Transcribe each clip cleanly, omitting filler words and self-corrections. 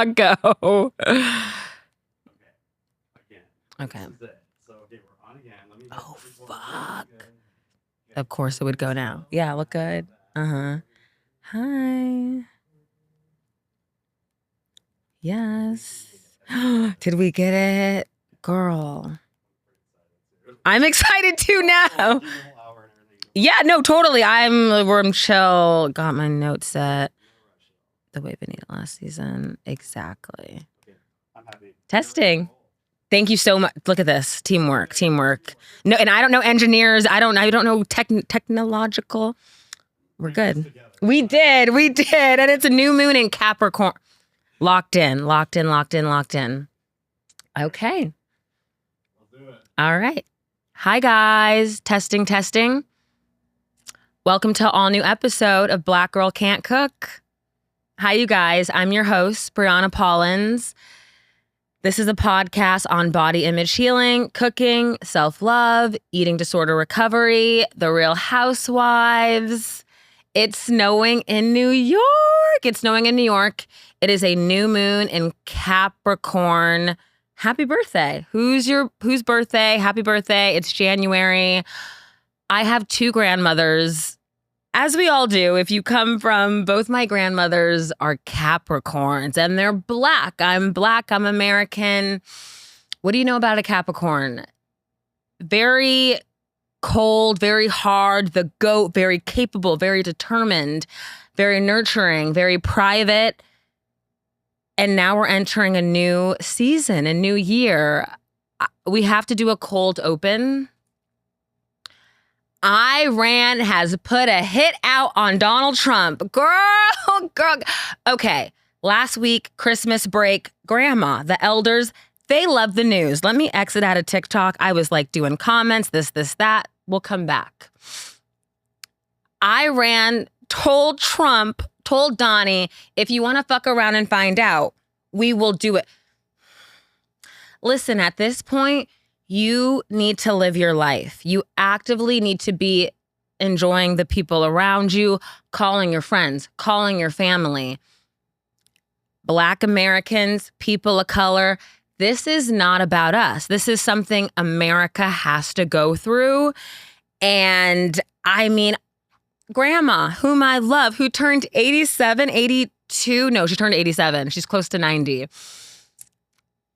Go. Okay. Oh, fuck. Of course it would go now. Yeah, look good. Uh-huh. Hi. Yes. Did we get it? Girl. I'm excited too now. Yeah, no, totally. I'm chill. Got my notes set. The way we needed last season. Exactly. Testing. Thank you so much. Look at this. Teamwork. No, and I don't know engineers. I don't know technological. We're good. We did. And it's a new moon in Capricorn. Locked in. Okay. All right. Hi, guys. Testing. Welcome to all new episode of Black Girl Can't Cook. Hi, you guys. I'm your host, Brianna Paulins. This is a podcast on body image healing, cooking, self-love, eating disorder recovery, the Real Housewives. It's snowing in New York. It is a new moon in Capricorn. Happy birthday. Whose birthday? Happy birthday. It's January. I have two grandmothers, as we all do. If you come from, both my grandmothers are Capricorns and they're black. I'm American. What do you know about a Capricorn? Very cold, very hard, the goat, very capable, very determined, very nurturing, very private. And now we're entering a new season, a new year. We have to do a cold open. Iran has put a hit out on Donald Trump. Girl. Okay, last week, Christmas break, grandma, the elders, they love the news. Let me exit out of TikTok. I was like doing comments, this, that. We'll come back. Iran told Donnie, if you want to fuck around and find out, we will do it. Listen, at this point, you need to live your life. You actively need to be enjoying the people around you, calling your friends, calling your family. Black Americans, people of color, this is not about us. This is something America has to go through. And I mean, grandma, whom I love, who turned 87, 82. No, she turned 87. She's close to 90.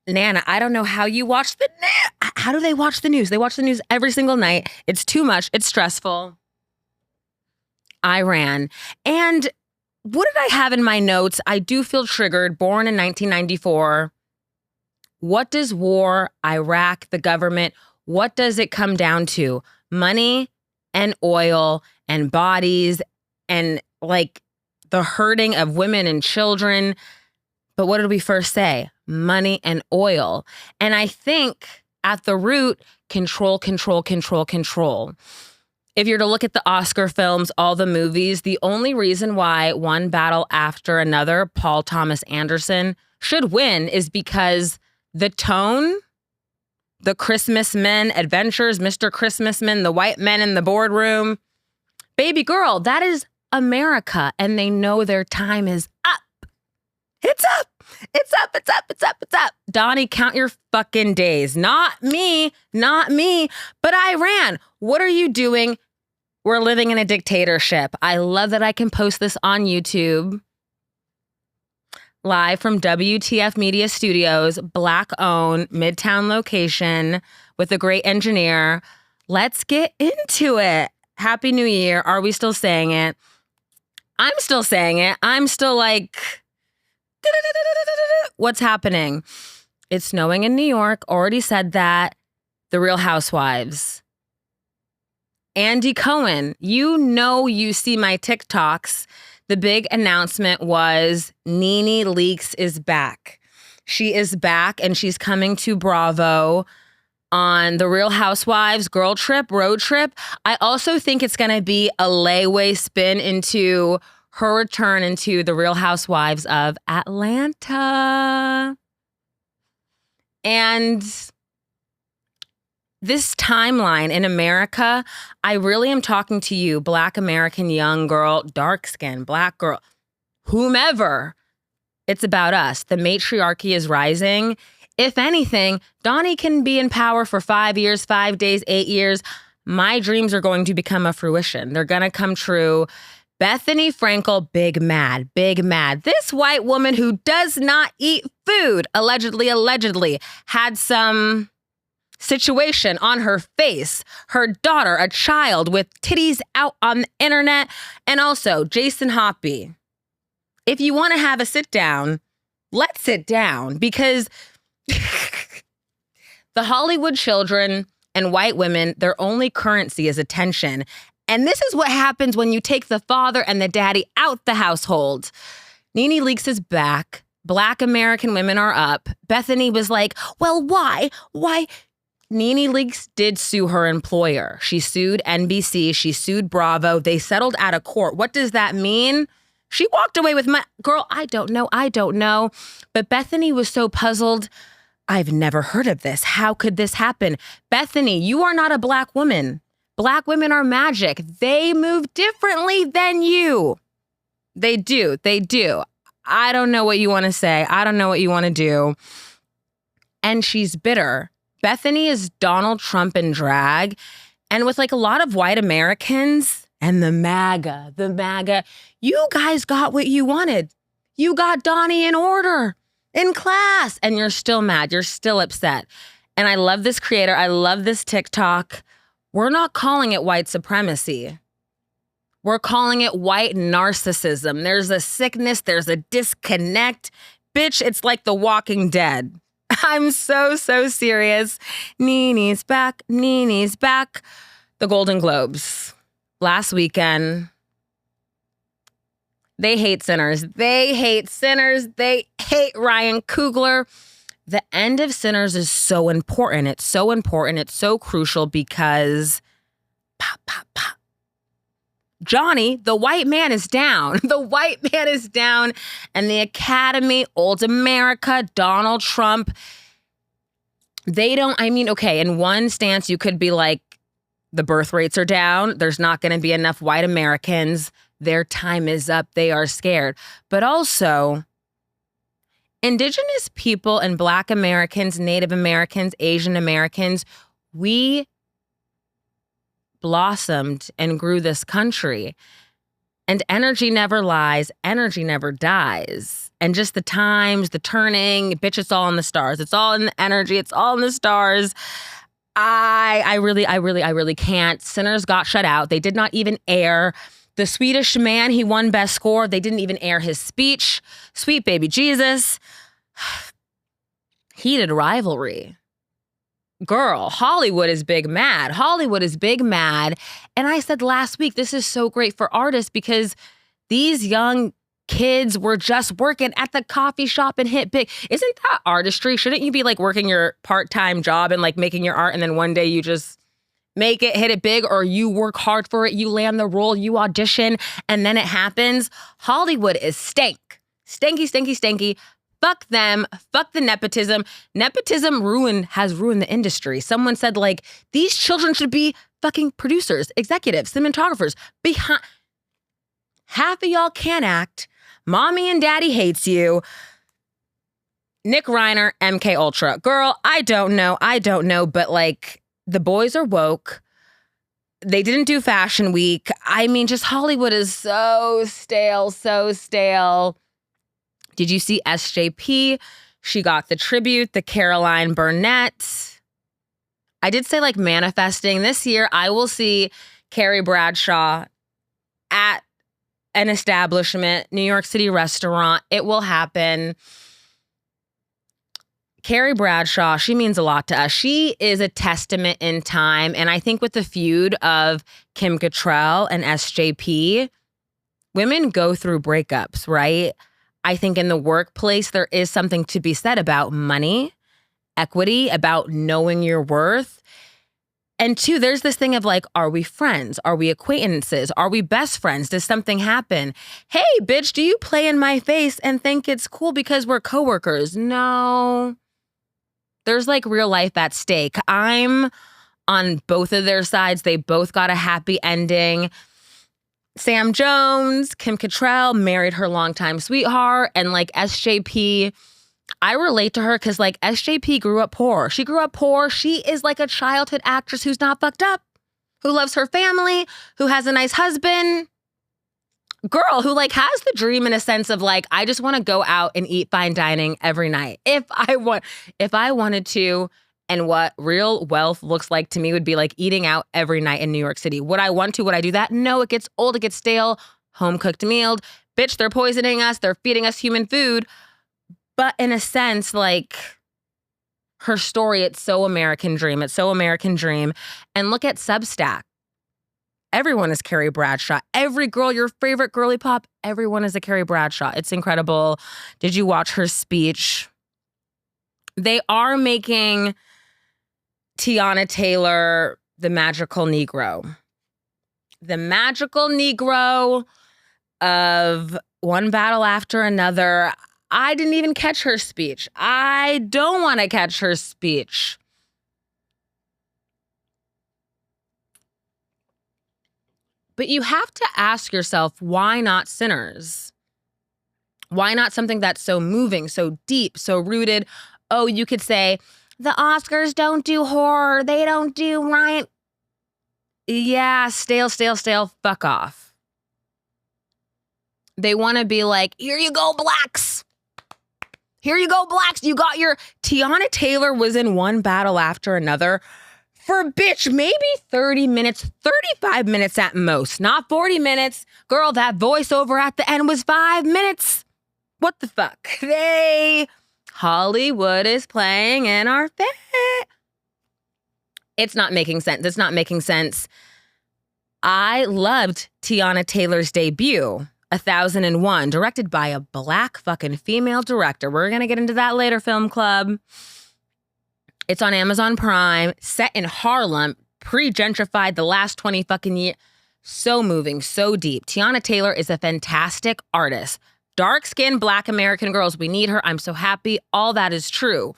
Nana, I don't know how you watch the news. How do they watch the news? They watch the news every single night. It's too much. It's stressful. Iran. And what did I have in my notes? I do feel triggered. Born in 1994. What does war, Iraq, the government, what does it come down to? Money and oil and bodies and like the hurting of women and children. But what did we first say? Money and oil. And I think at the root, control. If you're to look at the Oscar films, all the movies, the only reason why one battle after another, Paul Thomas Anderson, should win is because the tone, the Christmas men adventures, Mr. Christmasman, the white men in the boardroom. Baby girl, that is America, and they know their time is up. It's up. Donnie, count your fucking days. Not me. But Iran, what are you doing? We're living in a dictatorship. I love that I can post this on YouTube. Live from WTF Media Studios, Black-owned, Midtown location with a great engineer. Let's get into it. Happy New Year. Are we still saying it? I'm still saying it. I'm still like, what's happening? It's snowing in New York. Already said that. The Real Housewives. Andy Cohen. You see my TikToks. The big announcement was NeNe Leakes is back. She is back and she's coming to Bravo on the Real Housewives road trip. I also think it's going to be a layaway spin into her return into the Real Housewives of Atlanta. And this timeline in America, I really am talking to you, Black American young girl, dark skin, Black girl, whomever. It's about us. The matriarchy is rising. If anything, Donnie can be in power for 5 years, 5 days, 8 years. My dreams are going to become a fruition. They're going to come true. Bethany Frankel, big mad, big mad. This white woman who does not eat food, allegedly, had some situation on her face. Her daughter, a child with titties out on the internet. And also, Jason Hoppy. If you want to have a sit down, let's sit down, because the Hollywood children and white women, their only currency is attention. And this is what happens when you take the father and the daddy out the household. NeNe Leakes is back. Black American women are up. Bethany was like, well, why? Why? NeNe Leakes did sue her employer. She sued NBC. She sued Bravo. They settled out of court. What does that mean? She walked away with girl, I don't know. But Bethany was so puzzled. I've never heard of this. How could this happen? Bethany, you are not a black woman. Black women are magic. They move differently than you. They do. I don't know what you want to say. I don't know what you want to do. And she's bitter. Bethany is Donald Trump in drag. And with like a lot of white Americans and the MAGA, you guys got what you wanted. You got Donnie in order, in class, and you're still mad. You're still upset. And I love this creator. I love this TikTok. We're not calling it white supremacy. We're calling it white narcissism. There's a sickness. There's a disconnect. Bitch, it's like The Walking Dead. I'm so serious. NeNe's back. The Golden Globes. Last weekend, they hate sinners. They hate Ryan Coogler. The end of Sinners is so important. It's so important. It's so crucial because Johnny, the white man, is down. The white man is down. And the Academy, Old America, Donald Trump, okay, in one stance, you could be like, the birth rates are down. There's not going to be enough white Americans. Their time is up. They are scared. But also, Indigenous people and Black Americans, Native Americans, Asian Americans, we blossomed and grew this country. And energy never lies. Energy never dies. And just the times, the turning, bitch, it's all in the stars. It's all in the energy. It's all in the stars. I really can't. Sinners got shut out. They did not even air. The Swedish man, he won Best Score. They didn't even air his speech. Sweet baby Jesus. Heated rivalry. Girl, Hollywood is big mad. And I said last week, this is so great for artists because these young kids were just working at the coffee shop and hit big. Isn't that artistry? Shouldn't you be like working your part-time job and like making your art and then one day you just make it, hit it big, or you work hard for it, you land the role, you audition, and then it happens? Hollywood is stank. Stanky. Fuck them. Fuck the nepotism. Nepotism has ruined the industry. Someone said like, these children should be fucking producers, executives, cinematographers. Half of y'all can't act. Mommy and daddy hates you. Nick Reiner, MK Ultra. Girl, I don't know, but like the boys are woke. They didn't do Fashion Week. I mean, just Hollywood is so stale. Did you see SJP? She got the tribute, the Caroline Burnett. I did say like manifesting. This year, I will see Carrie Bradshaw at an establishment, New York City restaurant. It will happen. Carrie Bradshaw, she means a lot to us. She is a testament in time. And I think with the feud of Kim Cattrall and SJP, women go through breakups, right? I think in the workplace, there is something to be said about money, equity, about knowing your worth. And two, there's this thing of like, are we friends? Are we acquaintances? Are we best friends? Does something happen? Hey, bitch, do you play in my face and think it's cool because we're coworkers? No. There's like real life at stake. I'm on both of their sides. They both got a happy ending. Sam Jones, Kim Cattrall married her longtime sweetheart, and like SJP, I relate to her because like SJP grew up poor. She grew up poor. She is like a childhood actress who's not fucked up, who loves her family, who has a nice husband. Girl who like has the dream in a sense of like, I just want to go out and eat fine dining every night. If I wanted to, and what real wealth looks like to me would be like eating out every night in New York City. Would I want to? Would I do that? No, it gets old, it gets stale, home cooked meal. Bitch, they're poisoning us, they're feeding us human food. But in a sense, like her story, it's so American dream. It's so American dream. And look at Substack. Everyone is Carrie Bradshaw. Every girl, your favorite girly pop, everyone is a Carrie Bradshaw. It's incredible. Did you watch her speech? They are making Tiana Taylor the magical Negro. The magical Negro of one battle after another. I didn't even catch her speech. I don't want to catch her speech. But you have to ask yourself, why not Sinners? Why not something that's so moving, so deep, so rooted? Oh, you could say, the Oscars don't do horror. They don't do Ryan. Yeah, stale, fuck off. They want to be like, here you go, blacks. Here you go, blacks. You got your... Tiana Taylor was in one battle after another. For bitch, maybe 30 minutes, 35 minutes at most, not 40 minutes. Girl, that voiceover at the end was 5 minutes. What the fuck? Hollywood is playing in our face. It's not making sense. It's not making sense. I loved Tiana Taylor's debut, 1001, directed by a black fucking female director. We're going to get into that later, Film Club. It's on Amazon Prime, set in Harlem, pre-gentrified the last 20 fucking years. So moving, so deep. Tiana Taylor is a fantastic artist. Dark-skinned black American girls, we need her. I'm so happy. All that is true.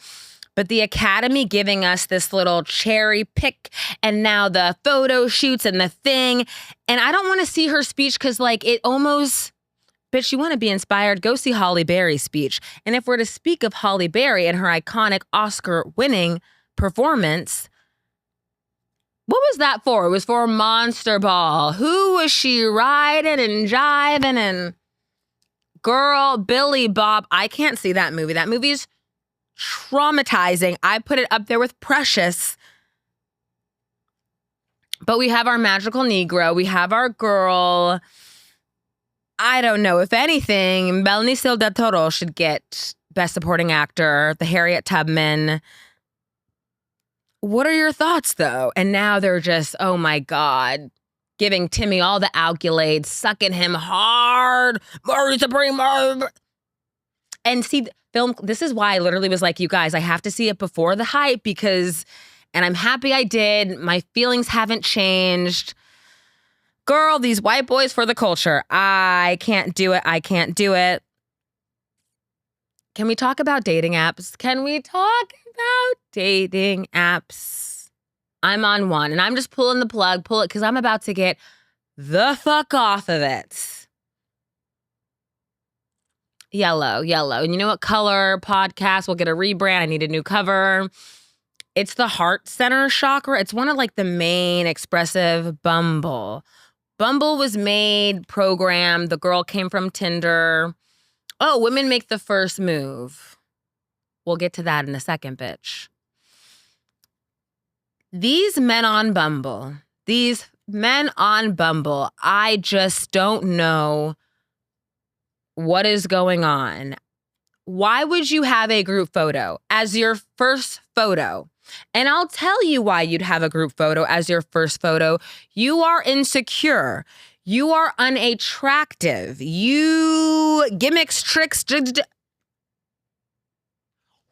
But the Academy giving us this little cherry pick and now the photo shoots and the thing. And I don't want to see her speech because like it almost... Bitch, you want to be inspired? Go see Halle Berry's speech. And if we're to speak of Halle Berry and her iconic Oscar-winning performance, what was that for? It was for Monster Ball. Who was she riding and jiving and... Girl, Billy Bob. I can't see that movie. That movie's traumatizing. I put it up there with Precious. But we have our magical Negro. We have our girl... I don't know. If anything, Benicio del Toro should get Best Supporting Actor, the Harriet Tubman. What are your thoughts, though? And now they're just, oh my God, giving Timmy all the accolades, sucking him hard. Murray Supreme. And see, this is why I literally was like, you guys, I have to see it before the hype because, and I'm happy I did. My feelings haven't changed. Girl, these white boys for the culture. I can't do it. I can't do it. Can we talk about dating apps? Can we talk about dating apps? I'm on one and I'm just pulling the plug, pull it because I'm about to get the fuck off of it. Yellow. And you know what color? Podcast will get a rebrand. I need a new cover. It's the heart center chakra. It's one of like the main expressive Bumble. Bumble was made, programmed. The girl came from Tinder. Oh, women make the first move. We'll get to that in a second, bitch. These men on Bumble, I just don't know what is going on. Why would you have a group photo as your first photo? And I'll tell you why you'd have a group photo as your first photo. You are insecure. You are unattractive. You gimmicks, tricks.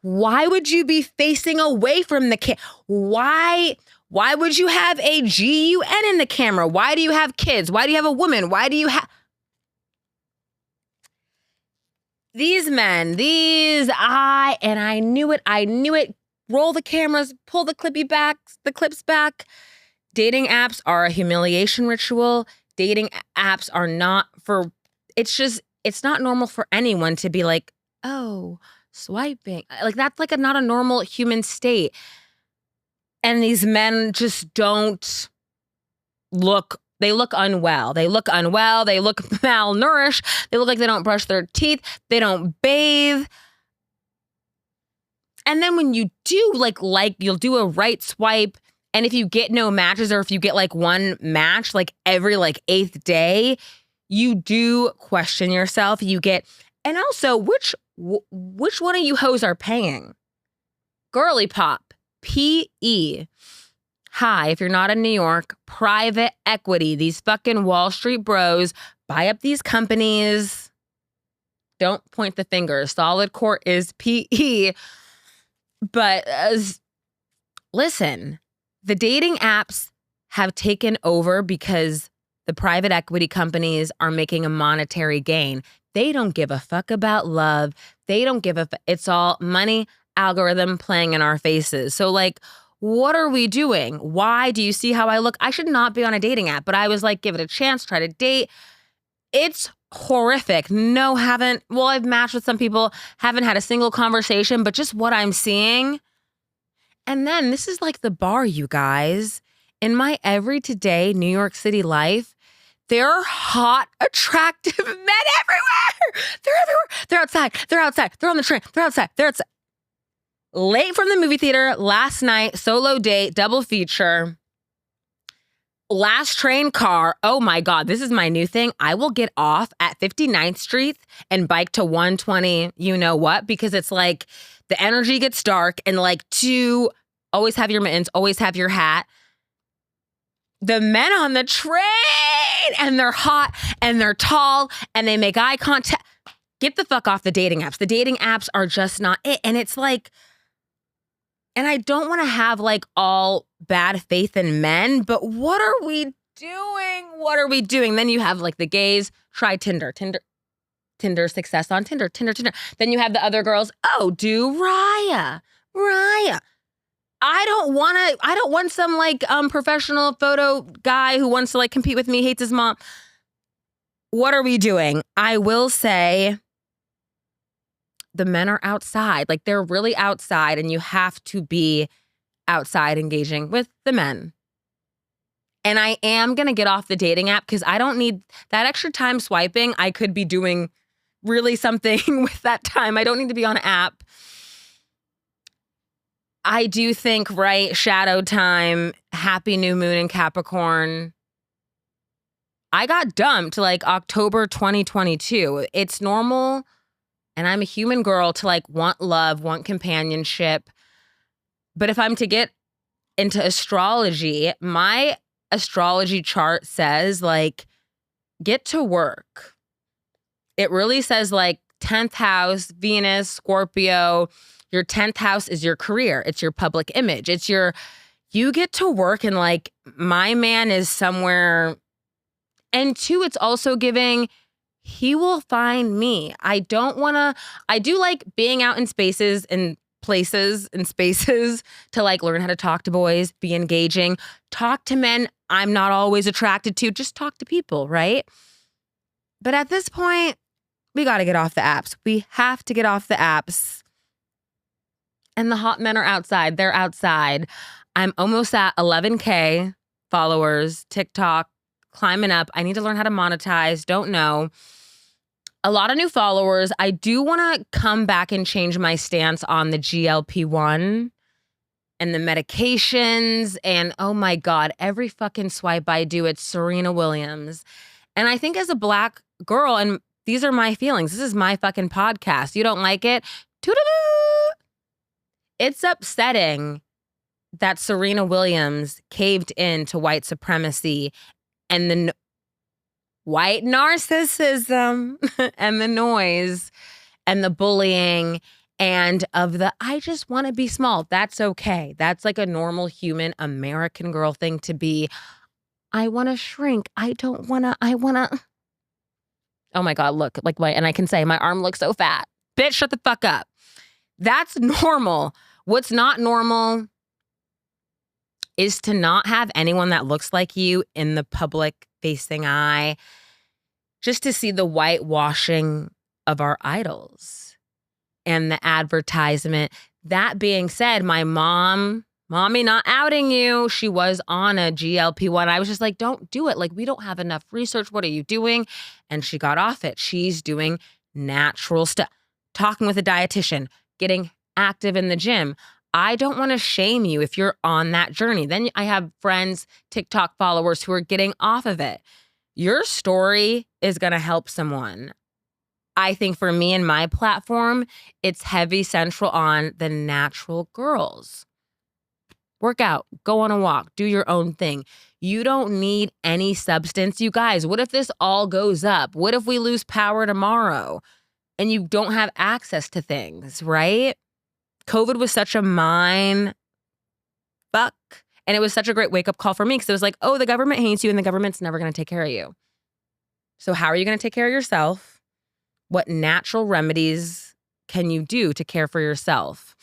Why would you be facing away from the camera? Why would you have a GUN in the camera? Why do you have kids? Why do you have a woman? Why do you have... These men, I knew it. Roll the cameras, pull the clips back. Dating apps are a humiliation ritual. dating apps are not for, it's not normal for anyone to be like, oh, swiping. Like, that's like not a normal human state. And these men just don't they look unwell. They look malnourished. They look like they don't brush their teeth. They don't bathe. And then when you do like you'll do a right swipe, and if you get no matches, or if you get like one match like every like 8th day, you do question yourself. And also which one of you hoes are paying? Girly Pop, PE. Hi, if you're not in New York, private equity. These fucking Wall Street bros buy up these companies. Don't point the finger. Solid core is PE. But listen, the dating apps have taken over because the private equity companies are making a monetary gain. They don't give a fuck about love. They don't give a it's all money, algorithm playing in our faces. So like, what are we doing? Why do you see how I look? I should not be on a dating app, but I was like, give it a chance, try to date. It's horrific. No, I've matched with some people, haven't had a single conversation, but just what I'm seeing. And then this is like the bar, you guys. In my every-to-day New York City life, there are hot, attractive men everywhere. They're everywhere. They're outside. They're outside. They're on the train. They're outside. They're outside. Late from the movie theater last night, solo date, double feature. Last train car. Oh my God, this is my new thing. I will get off at 59th Street and bike to 120, you know what? Because it's like the energy gets dark, and like always have your mittens, always have your hat. The men on the train, and they're hot and they're tall and they make eye contact. Get the fuck off the dating apps. The dating apps are just not it. And it's like, and I don't want to have like all bad faith in men, but what are we doing? What are we doing? Then you have like the gays, try Tinder, success on Tinder. Then you have the other girls, oh, do Raya. I don't want some like professional photo guy who wants to like compete with me, hates his mom. What are we doing? I will say, the men are outside. Like, they're really outside, and you have to be outside engaging with the men. And I am going to get off the dating app because I don't need that extra time swiping. I could be doing really something with that time. I don't need to be on an app. I do think, right, shadow time, happy new moon in Capricorn. I got dumped like October 2022. It's normal. And I'm a human girl to like want love, want companionship. But if I'm to get into astrology, my astrology chart says like, get to work. It really says like 10th house, Venus, Scorpio. Your 10th house is your career. It's your public image. You get to work, and like my man is somewhere. And 2, it's also giving, he will find me. I do like being out in spaces and places and spaces to like learn how to talk to boys, be engaging, talk to men I'm not always attracted to, just talk to people, right? But at this point, we got to get off the apps. We have to get off the apps. And the hot men are outside. They're outside. I'm almost at 11K followers, TikTok, climbing up. I need to learn how to monetize. Don't know. A lot of new followers. I do want to come back and change my stance on the GLP-1 and the medications. And oh my God, every fucking swipe I do, it's Serena Williams. And I think as a Black girl, and these are my feelings, this is my fucking podcast. You don't like it? Toodaloo! It's upsetting that Serena Williams caved in to white supremacy and the white narcissism and the noise and the bullying and of the, I just want to be small. That's okay. That's like a normal human American girl thing to be. I want to shrink. I want to. Oh my God, look, like and I can say my arm looks so fat. Bitch, shut the fuck up. That's normal. What's not normal is to not have anyone that looks like you in the public facing eye, just to see the whitewashing of our idols and the advertisement. That being said, my mommy, not outing you, she was on a GLP-1. I was just like, don't do it. Like, we don't have enough research. What are you doing? And she got off it. She's doing natural stuff, talking with a dietitian, getting active in the gym. I don't want to shame you if you're on that journey. Then I have friends, TikTok followers who are getting off of it. Your story is going to help someone. I think for me and my platform, it's heavy central on the natural girls. Work out, go on a walk, do your own thing. You don't need any substance. You guys, what if this all goes up? What if we lose power tomorrow and you don't have access to things, right? COVID was such a mind fuck. And it was such a great wake up call for me because it was like, oh, the government hates you and the government's never going to take care of you. So how are you going to take care of yourself? What natural remedies can you do to care for yourself?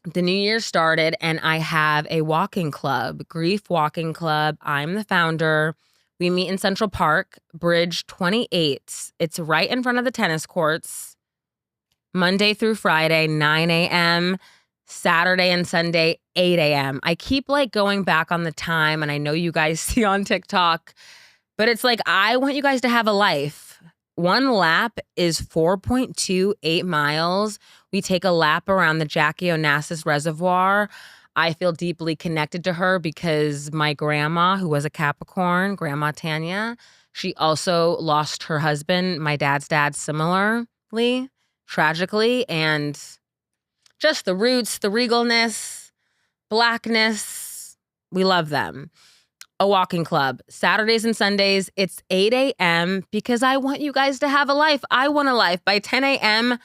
The new year started and I have a walking club, Grief Walking Club. I'm the founder. We meet in Central Park, Bridge 28. It's right in front of the tennis courts, Monday through Friday, 9 a.m., Saturday and Sunday, 8 a.m. I keep like going back on the time, and I know you guys see on TikTok, but it's like, I want you guys to have a life. One lap is 4.28 miles. We take a lap around the Jackie Onassis Reservoir. I feel deeply connected to her because my grandma, who was a Capricorn, Grandma Tanya, she also lost her husband, my dad's dad, similarly, tragically. And just the roots, the regalness, blackness, we love them. A walking club, Saturdays and Sundays, it's 8 a.m. because I want you guys to have a life. I want a life. By 10 a.m.,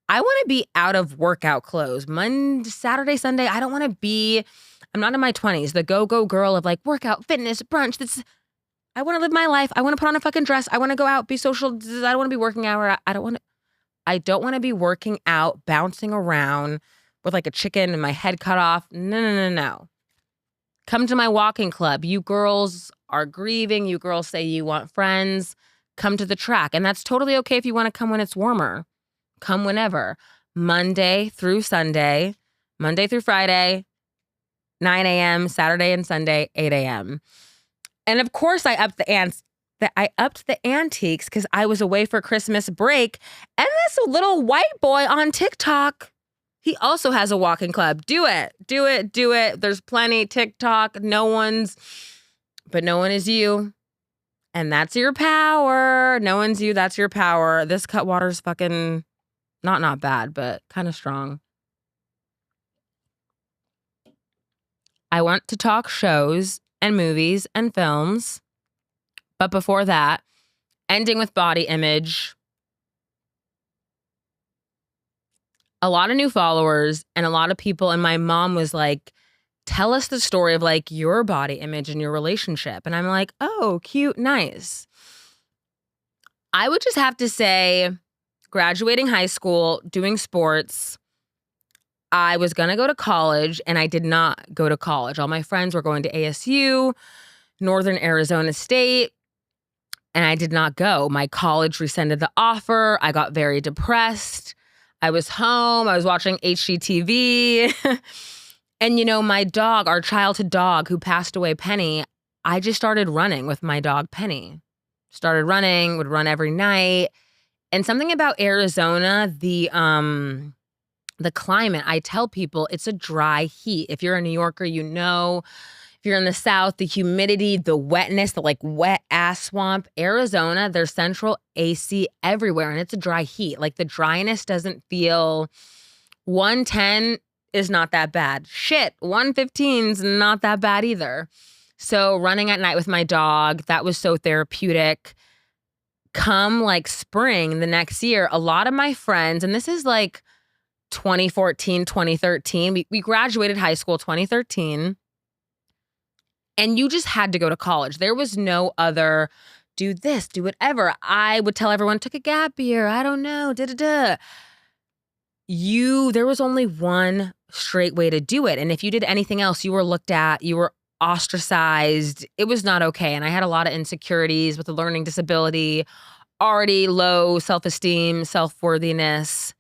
I want to be out of workout clothes. Monday, Saturday, Sunday, I don't want to be, I'm not in my 20s, the go-go girl of like workout, fitness, brunch. I want to live my life. I want to put on a fucking dress. I want to go out, be social. I don't want to be working out. I don't want to be working out, bouncing around with like a chicken and my head cut off. No. Come to my walking club. You girls are grieving. You girls say you want friends. Come to the track. And that's totally okay if you want to come when it's warmer. Come whenever. Monday through Sunday, Monday through Friday, 9 a.m., Saturday and Sunday, 8 a.m. And of course, I upped the antiques because I was away for Christmas break. And this little white boy on TikTok, he also has a walking club. Do it. There's plenty. TikTok, no one is you. And that's your power. No one's you, that's your power. This Cutwater's fucking not bad, but kind of strong. I want to talk shows and movies and films. But before that, ending with body image. A lot of new followers and a lot of people. And my mom was like, tell us the story of like your body image and your relationship. And I'm like, oh, cute, nice. I would just have to say, graduating high school, doing sports, I was going to go to college and I did not go to college. All my friends were going to ASU, Northern Arizona State, and I did not go. My college rescinded the offer. I got very depressed. I was home. I was watching HGTV. And, you know, my dog, our childhood dog who passed away, Penny, I just started running with my dog, Penny. Started running, would run every night. And something about Arizona, the climate, I tell people it's a dry heat. If you're a New Yorker, you know. If you're in the South, the humidity, the wetness, the like wet ass swamp. Arizona, there's central AC everywhere and it's a dry heat. Like the dryness doesn't feel, 110 is not that bad. Shit, 115 is not that bad either. So running at night with my dog, that was so therapeutic. Come like spring the next year, a lot of my friends, and this is like 2014, 2013, we graduated high school 2013. And you just had to go to college. There was no other, do this, do whatever. I would tell everyone, took a gap year. I don't know, There was only one straight way to do it. And if you did anything else, you were looked at, you were ostracized. It was not okay. And I had a lot of insecurities with a learning disability, already low self-esteem, self-worthiness.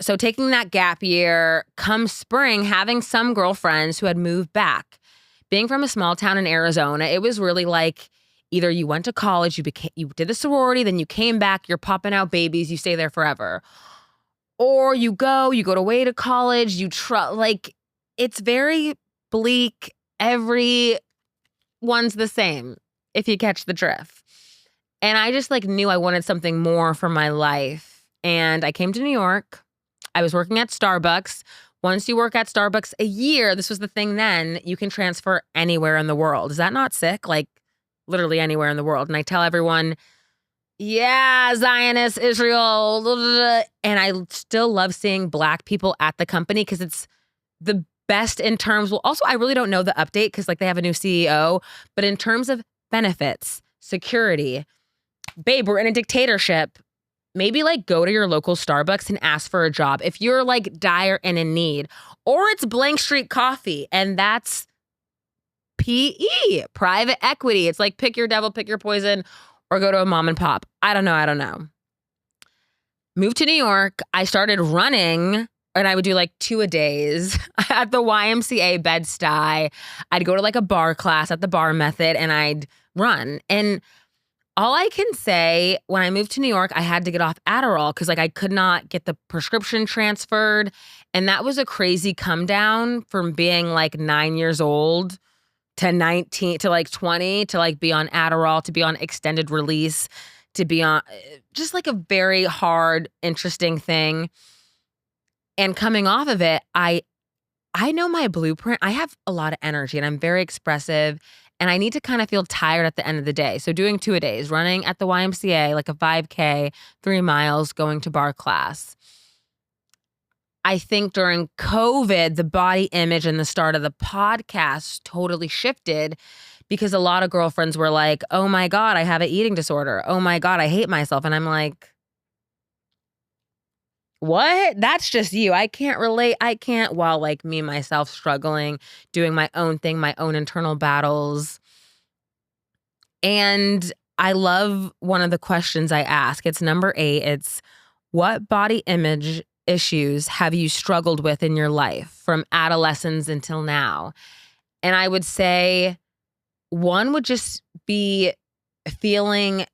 So taking that gap year, come spring, having some girlfriends who had moved back. Being from a small town in Arizona, it was really like either you went to college, you did the sorority, then you came back, you're popping out babies, you stay there forever. Or you go away to college, like it's very bleak. Everyone's the same, if you catch the drift. And I just like knew I wanted something more for my life. And I came to New York. I was working at Starbucks. Once you work at Starbucks a year, this was the thing then, you can transfer anywhere in the world. Is that not sick? Like literally anywhere in the world. And I tell everyone, yeah, Zionist, Israel, blah, blah, blah. And I still love seeing Black people at the company because it's the best in terms. Well, also, I really don't know the update because like they have a new CEO, but in terms of benefits, security, babe, we're in a dictatorship. Maybe like go to your local Starbucks and ask for a job if you're like dire and in need. Or it's Blank Street Coffee, and that's PE, private equity. It's like pick your devil, pick your poison, or go to a mom and pop. I don't know. Moved to New York. I started running, and I would do like 2 a days at the YMCA Bed-Stuy. I'd go to like a bar class at the Bar Method, and I'd run. And all I can say, when I moved to New York, I had to get off Adderall because like I could not get the prescription transferred. And that was a crazy come down from being like 9 years old to 19 to like 20 to like be on Adderall, to be on extended release, to be on just like a very hard, interesting thing. And coming off of it, I know my blueprint. I have a lot of energy and I'm very expressive. And I need to kind of feel tired at the end of the day. So doing 2 a days, running at the YMCA, like a 5K, 3 miles, going to bar class. I think during COVID, the body image and the start of the podcast totally shifted because a lot of girlfriends were like, oh my God, I have an eating disorder. Oh my God, I hate myself. And I'm like, what? That's just you. I can't relate. While like me, myself struggling, doing my own thing, my own internal battles. And I love one of the questions I ask. It's number 8. It's what body image issues have you struggled with in your life from adolescence until now? And I would say one would just be feeling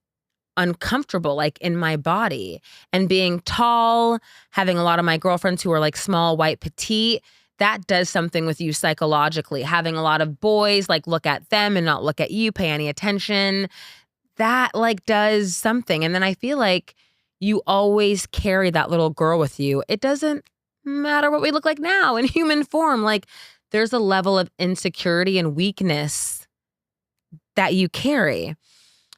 uncomfortable, like in my body and being tall, having a lot of my girlfriends who are like small, white, petite. That does something with you psychologically. Having a lot of boys like look at them and not look at you, pay any attention. That like does something. And then I feel like you always carry that little girl with you. It doesn't matter what we look like now in human form. Like there's a level of insecurity and weakness that you carry.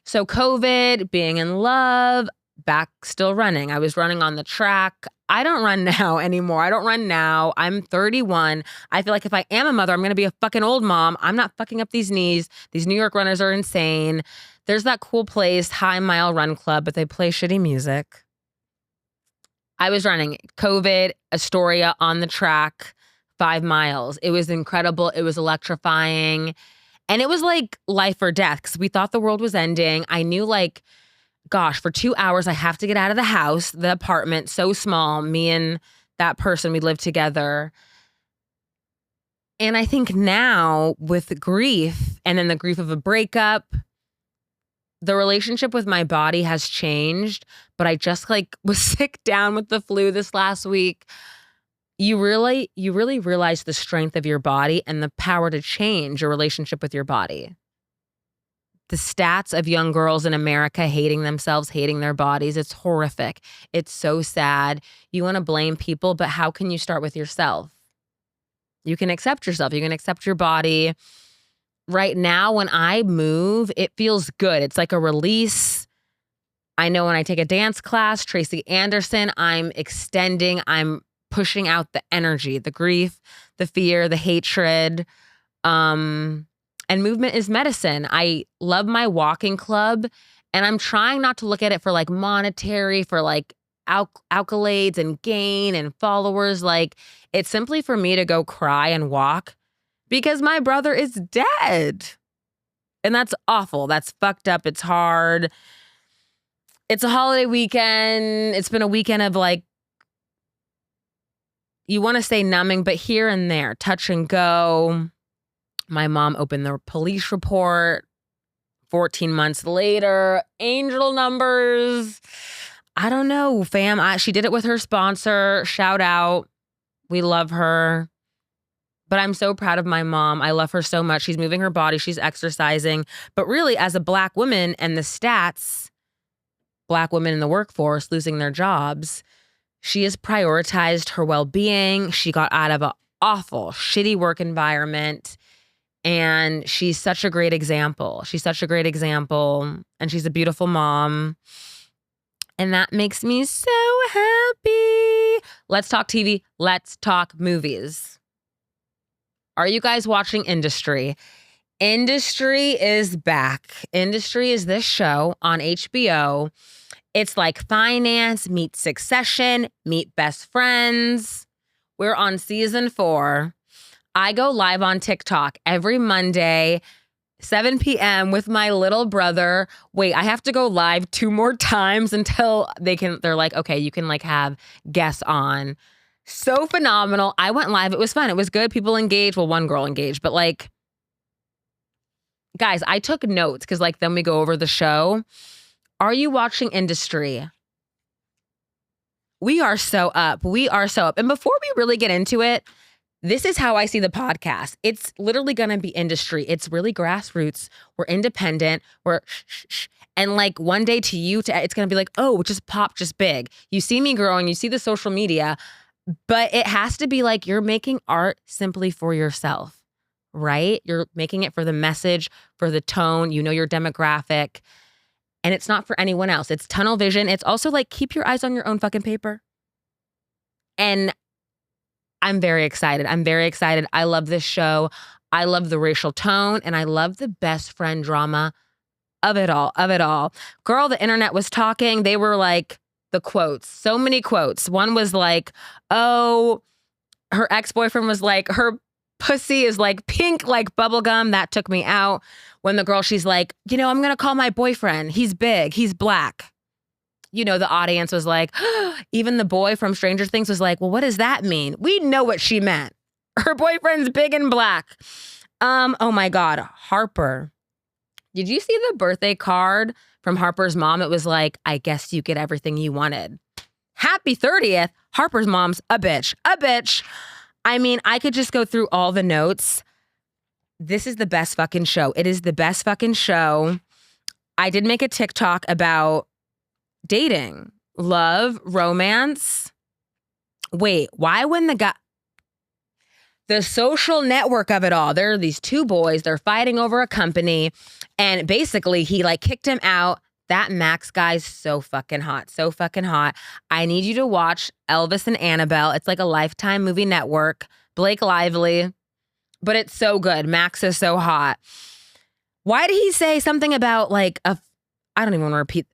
So COVID, being in love, back still running. I was running on the track. I don't run now anymore. I don't run now. I'm 31. I feel like if I am a mother, I'm going to be a fucking old mom. I'm not fucking up these knees. These New York runners are insane. There's that cool place, High Mile Run Club, but they play shitty music. I was running COVID, Astoria on the track, 5 miles. It was incredible. It was electrifying. And it was like life or death because we thought the world was ending. I knew like, gosh, for 2 hours, I have to get out of the house, the apartment, so small, me and that person, we lived together. And I think now with grief and then the grief of a breakup, the relationship with my body has changed, but I just like was sick down with the flu this last week. You really realize the strength of your body and the power to change your relationship with your body. The stats of young girls in America hating themselves, hating their bodies, it's horrific. It's so sad. You want to blame people, but how can you start with yourself? You can accept yourself. You can accept your body. Right now, when I move, it feels good. It's like a release. I know when I take a dance class, Tracy Anderson, I'm extending, I'm pushing out the energy, the grief, the fear, the hatred. And movement is medicine. I love my walking club, and I'm trying not to look at it for like monetary, for like accolades and gain and followers. Like it's simply for me to go cry and walk because my brother is dead. And that's awful. That's fucked up. It's hard. It's a holiday weekend. It's been a weekend of like, you want to say numbing, but here and there, touch and go. My mom opened the police report 14 months later. Angel numbers. I don't know, fam. She did it with her sponsor. Shout out. We love her. But I'm so proud of my mom. I love her so much. She's moving her body. She's exercising. But really, as a Black woman and the stats, Black women in the workforce losing their jobs, she has prioritized her well-being. She got out of an awful, shitty work environment. And she's such a great example. She's such a great example. And she's a beautiful mom. And that makes me so happy. Let's talk TV. Let's talk movies. Are you guys watching Industry? Industry is back. Industry is this show on HBO. It's like finance meets Succession, meet Best Friends. We're on season 4. I go live on TikTok every Monday, 7 p.m. with my little brother. Wait, I have to go live 2 more times until they're like, okay, you can like have guests on. So phenomenal. I went live. It was fun. It was good. People engaged. Well, one girl engaged, but like, guys, I took notes because like then we go over the show. Are you watching Industry? We are so up. We are so up. And before we really get into it, this is how I see the podcast. It's literally going to be Industry. It's really grassroots. We're independent. We're and like one day to you, it's going to be like, oh, just pop, just big. You see me growing. You see the social media. But it has to be like you're making art simply for yourself, right? You're making it for the message, for the tone. You know your demographic. And it's not for anyone else. It's tunnel vision. It's also like keep your eyes on your own fucking paper. And I'm very excited. I'm very excited. I love this show. I love the racial tone. And I love the best friend drama of it all, of it all. Girl, the internet was talking. They were like, the quotes, so many quotes. One was like, oh, her ex-boyfriend was like, her pussy is like pink like bubblegum. That took me out. When the girl, she's like, I'm going to call my boyfriend. He's big. He's Black. The audience was like, even the boy from Stranger Things was like, well, what does that mean? We know what she meant. Her boyfriend's big and Black. Oh my God. Harper. Did you see the birthday card from Harper's mom? It was like, I guess you get everything you wanted. Happy 30th. Harper's mom's a bitch. A bitch. I mean, I could just go through all the notes. This is the best fucking show. It is the best fucking show. I did make a TikTok about dating, love, romance. Wait, why when the social network of it all, there are these 2 boys, they're fighting over a company, and basically he like kicked him out. That Max guy's so fucking hot, so fucking hot. I need you to watch Elvis and Annabelle. It's like a Lifetime movie network. Blake Lively, but it's so good. Max is so hot. Why did he say something about like I don't even want to repeat.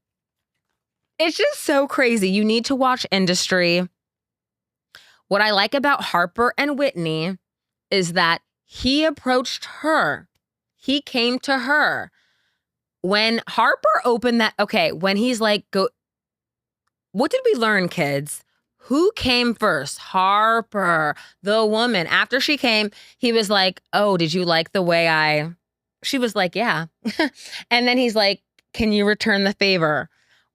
It's just so crazy. You need to watch Industry. What I like about Harper and Whitney is that he approached her. He came to her. When Harper opened that, okay, when he's like, go, what did we learn, kids? Who came first? Harper, the woman. After she came, he was like, oh, did you like the way she was like, yeah. And then he's like, can you return the favor?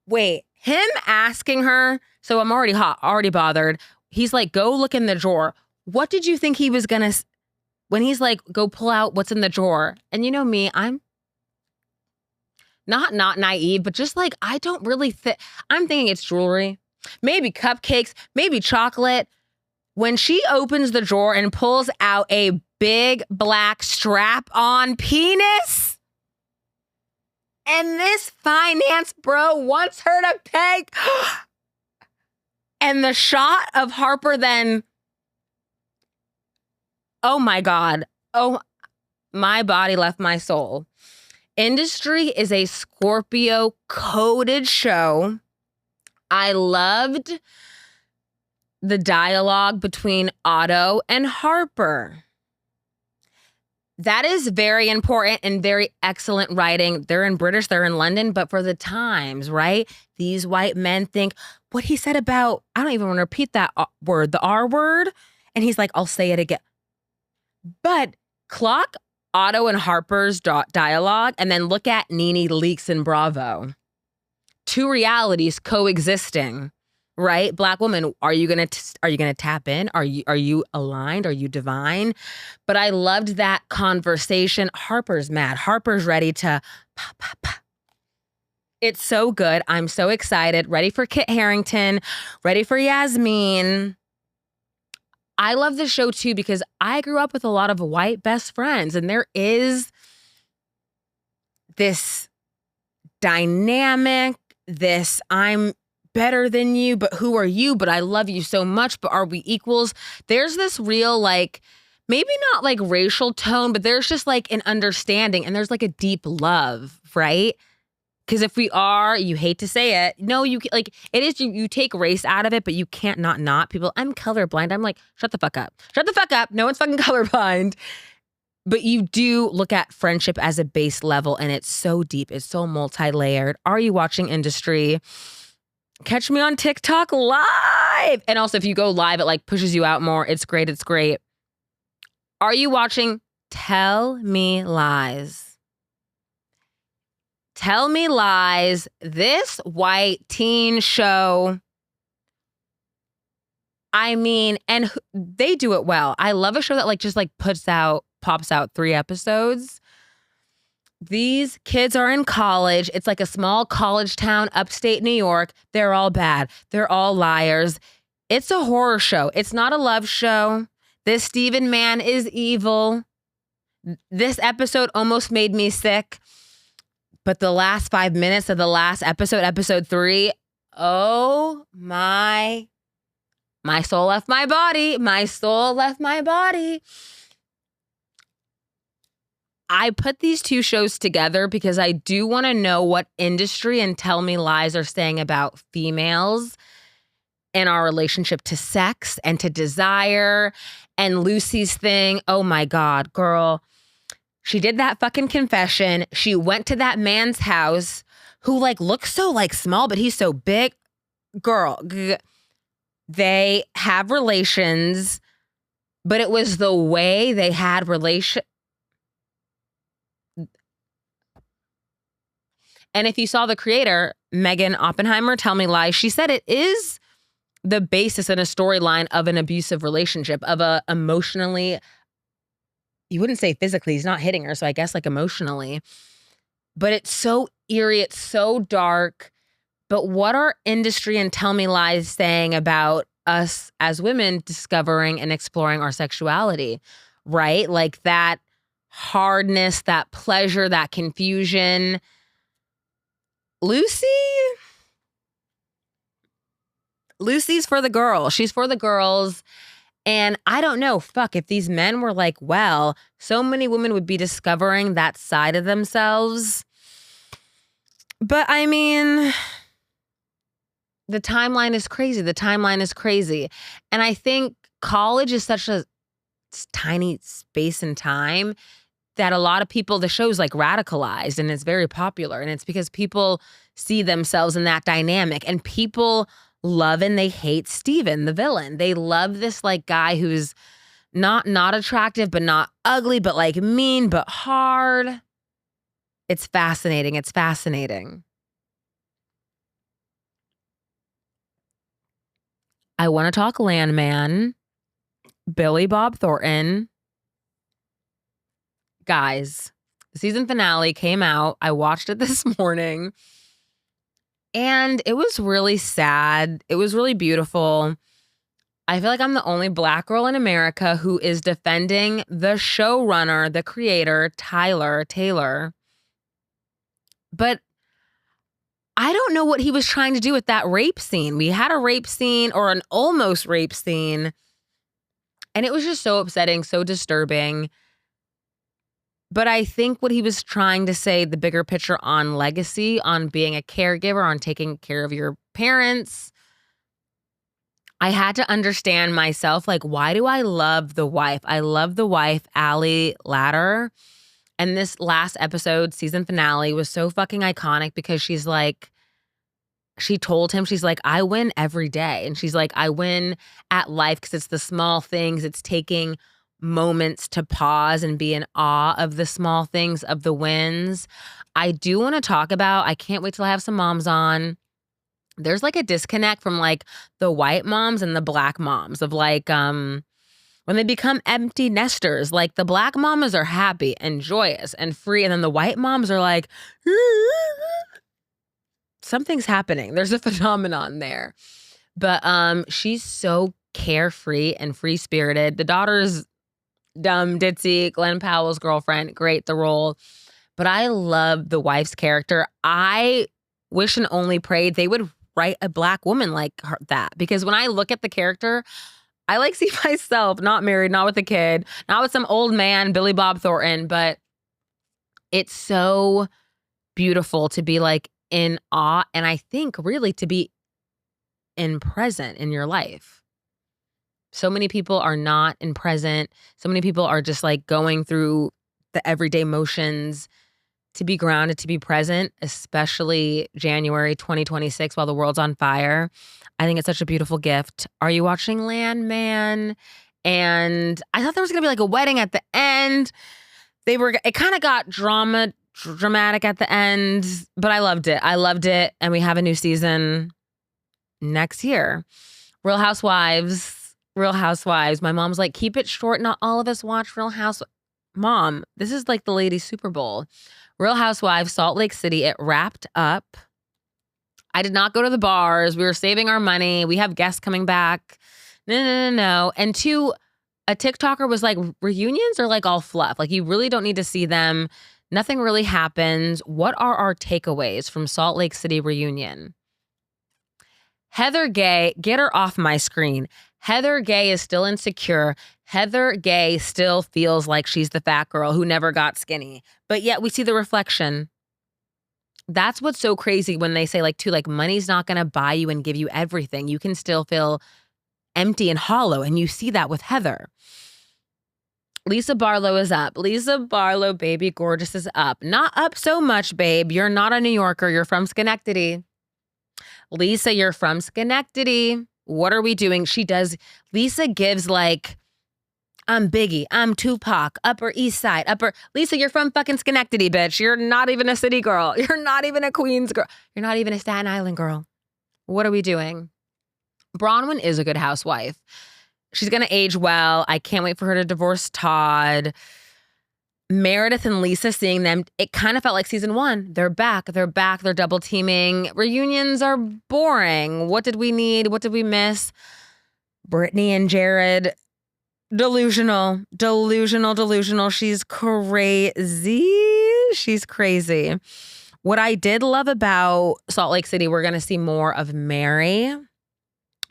Wait, him asking her, so I'm already hot, already bothered. He's like, go look in the drawer. What did you think he was gonna, when he's like, go pull out what's in the drawer? And you know me, I'm not naive, but just like, I don't really I'm thinking it's jewelry, maybe cupcakes, maybe chocolate. When she opens the drawer and pulls out a big Black strap-on penis, and this finance bro wants her to pay, and the shot of Harper then, oh my God, oh, my body left my soul. Industry is a Scorpio-coded show. I loved the dialogue between Otto and Harper. That is very important and very excellent writing. They're in British, they're in London, but for the times, right? These white men think what he said about, I don't even want to repeat that word, the R word. And he's like, I'll say it again. But clock Otto and Harper's dialogue and then look at NeNe leaks in Bravo. Two realities coexisting, right? Black woman, are you gonna tap in? Are you aligned? Are you divine? But I loved that conversation. Harper's mad. Harper's ready to pop, pop, pop. It's so good. I'm so excited. Ready for Kit Harington. Ready for Yasmin. I love this show too because I grew up with a lot of white best friends, and there is this dynamic, this I'm better than you, but who are you? But I love you so much, but are we equals? There's this real, like, maybe not like racial tone, but there's just like an understanding and there's like a deep love, right? Because if we are, you hate to say it, no, you like it is. You take race out of it, but you can't not people. I'm colorblind. I'm like, shut the fuck up. Shut the fuck up. No one's fucking colorblind. But you do look at friendship as a base level, and it's so deep. It's so multi-layered. Are you watching Industry? Catch me on TikTok live. And also, if you go live, it like pushes you out more. It's great. It's great. Are you watching Tell Me Lies? Tell Me Lies, this white teen show. I mean, and they do it well. I love a show that like just like pops out 3 episodes. These kids are in college. It's like a small college town, upstate New York. They're all bad. They're all liars. It's a horror show. It's not a love show. This Steven man is evil. This episode almost made me sick. But the last 5 minutes of the last episode, episode 3, oh my soul left my body. My soul left my body. I put these 2 shows together because I do want to know what Industry and Tell Me Lies are saying about females and our relationship to sex and to desire. And Lucy's thing, oh my God, girl. She did that fucking confession. She went to that man's house who like looks so like small, but he's so big. Girl, they have relations, but it was the way they had relation. And if you saw the creator, Megan Oppenheimer, Tell Me Lies, she said it is the basis and a storyline of an abusive relationship, of a emotionally, you wouldn't say physically, he's not hitting her, so I guess like emotionally. But it's so eerie, it's so dark. But what are Industry and Tell Me Lies saying about us as women discovering and exploring our sexuality, right? Like that hardness, that pleasure, that confusion. Lucy's for the girl. She's for the girls. And I don't know, fuck, if these men were like, well, so many women would be discovering that side of themselves. But I mean, the timeline is crazy. The timeline is crazy. And I think college is such a tiny space and time that a lot of people, the show's like radicalized and it's very popular. And it's because people see themselves in that dynamic, and people love and they hate Steven, the villain. They love this like guy who's not attractive, but not ugly, but like mean, but hard. It's fascinating. It's fascinating. I want to talk Landman, Billy Bob Thornton. Guys, the season finale came out. I watched it this morning. And it was really sad. It was really beautiful. I feel like I'm the only Black girl in America who is defending the showrunner, the creator, Tyler Taylor. But I don't know what he was trying to do with that rape scene. We had a rape scene, or an almost rape scene, and it was just so upsetting, so disturbing. But I think what he was trying to say, the bigger picture on legacy, on being a caregiver, on taking care of your parents, I had to understand myself, like, why do I love the wife? I love the wife, Allie Ladder. And this last episode, season finale, was so fucking iconic because she's like, she told him, she's like, I win every day. And she's like, I win at life because it's the small things. It's taking moments to pause and be in awe of the small things, of the wins. I do want to talk about, I can't wait till I have some moms on. There's like a disconnect from like the white moms and the black moms of like, when they become empty nesters, like the black mamas are happy and joyous and free. And then the white moms are like, something's happening. There's a phenomenon there. But she's so carefree and free-spirited. The daughter's dumb, ditzy, Glenn Powell's girlfriend, great, the role. But I love the wife's character. I wish and only prayed they would write a black woman like her, that. Because when I look at the character, I like see myself not married, not with a kid, not with some old man, Billy Bob Thornton, but it's so beautiful to be like in awe. And I think really to be in present in your life. So many people are not in present. So many people are just like going through the everyday motions. To be grounded, to be present, especially January 2026 while the world's on fire. I think it's such a beautiful gift. Are you watching Landman? And I thought there was going to be like a wedding at the end. It kind of got dramatic at the end, but I loved it. I loved it. And we have a new season next year. Real Housewives. My mom's like, keep it short. Not all of us watch Real Housewives. Mom, this is like the ladies' Super Bowl. Real Housewives, Salt Lake City. It wrapped up. I did not go to the bars. We were saving our money. We have guests coming back. No. And two, a TikToker was like, reunions are like all fluff. Like you really don't need to see them. Nothing really happens. What are our takeaways from Salt Lake City reunion? Heather Gay, get her off my screen. Heather Gay is still insecure. Heather Gay still feels like she's the fat girl who never got skinny. But yet we see the reflection. That's what's so crazy when they say like, too, like money's not going to buy you and give you everything. You can still feel empty and hollow. And you see that with Heather. Lisa Barlow is up. Lisa Barlow, baby gorgeous, is up. Not up so much, babe. You're not a New Yorker. You're from Schenectady. Lisa, you're from Schenectady. What are we doing? Lisa gives like, I'm Biggie, I'm Tupac, Upper East Side, Lisa, you're from fucking Schenectady, bitch. You're not even a city girl. You're not even a Queens girl. You're not even a Staten Island girl. What are we doing? Bronwyn is a good housewife. She's going to age well. I can't wait for her to divorce Todd. Meredith and Lisa, seeing them, it kind of felt like season one. They're back. They're double teaming. Reunions are boring. What did we need? What did we miss? Brittany and Jared, delusional. She's crazy. What I did love about Salt Lake City, we're going to see more of Mary.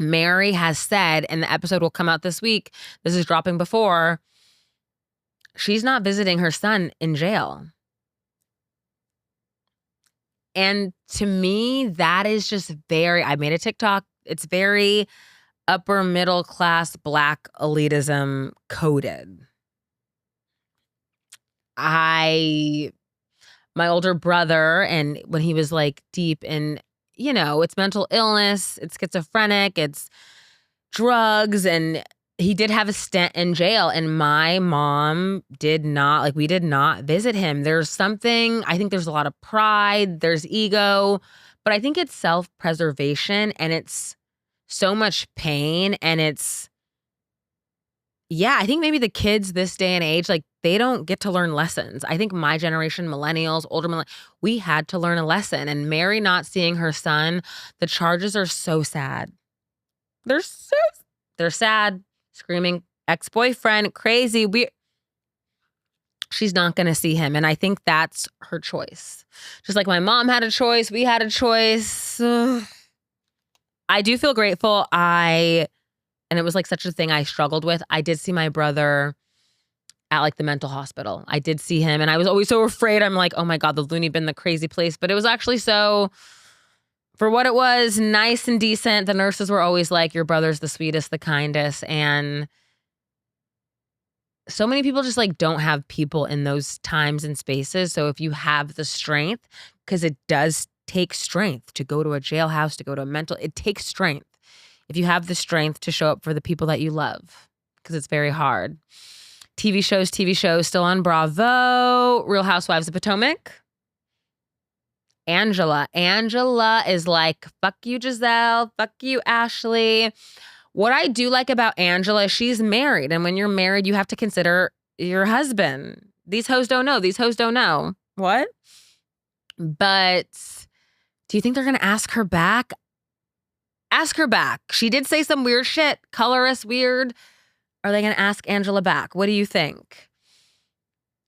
Mary has said, and the episode will come out this week, this is dropping before, she's not visiting her son in jail. And to me, that is just I made a TikTok. It's very upper middle class black elitism coded. My older brother, and when he was like deep in, it's mental illness, it's schizophrenic, it's drugs, and he did have a stint in jail, and my mom we did not visit him. There's something, I think there's a lot of pride, there's ego, but I think it's self-preservation, and it's so much pain, and I think maybe the kids this day and age, like they don't get to learn lessons. I think my generation, millennials, older millennials, we had to learn a lesson, and Mary not seeing her son, the charges are so sad. They're sad. Screaming ex-boyfriend, crazy, weird. She's not going to see him. And I think that's her choice. Just like my mom had a choice, we had a choice. I do feel grateful. And it was like such a thing I struggled with. I did see my brother at like the mental hospital. I did see him, and I was always so afraid. I'm like, oh my God, the loony bin, the crazy place. But it was actually so For what it was, nice and decent. The nurses were always like, your brother's the sweetest, the kindest. And so many people just like don't have people in those times and spaces. So if you have the strength, because it does take strength to go to a jailhouse, to go to a mental, it takes strength. If you have the strength to show up for the people that you love, because it's very hard. TV shows still on Bravo. Real Housewives of Potomac. Angela is like, fuck you, Giselle. Fuck you, Ashley. What I do like about Angela is she's married. And when you're married, you have to consider your husband. These hoes don't know. What? But do you think they're going to ask her back? Ask her back. She did say some weird shit. Colorist, weird. Are they going to ask Angela back? What do you think?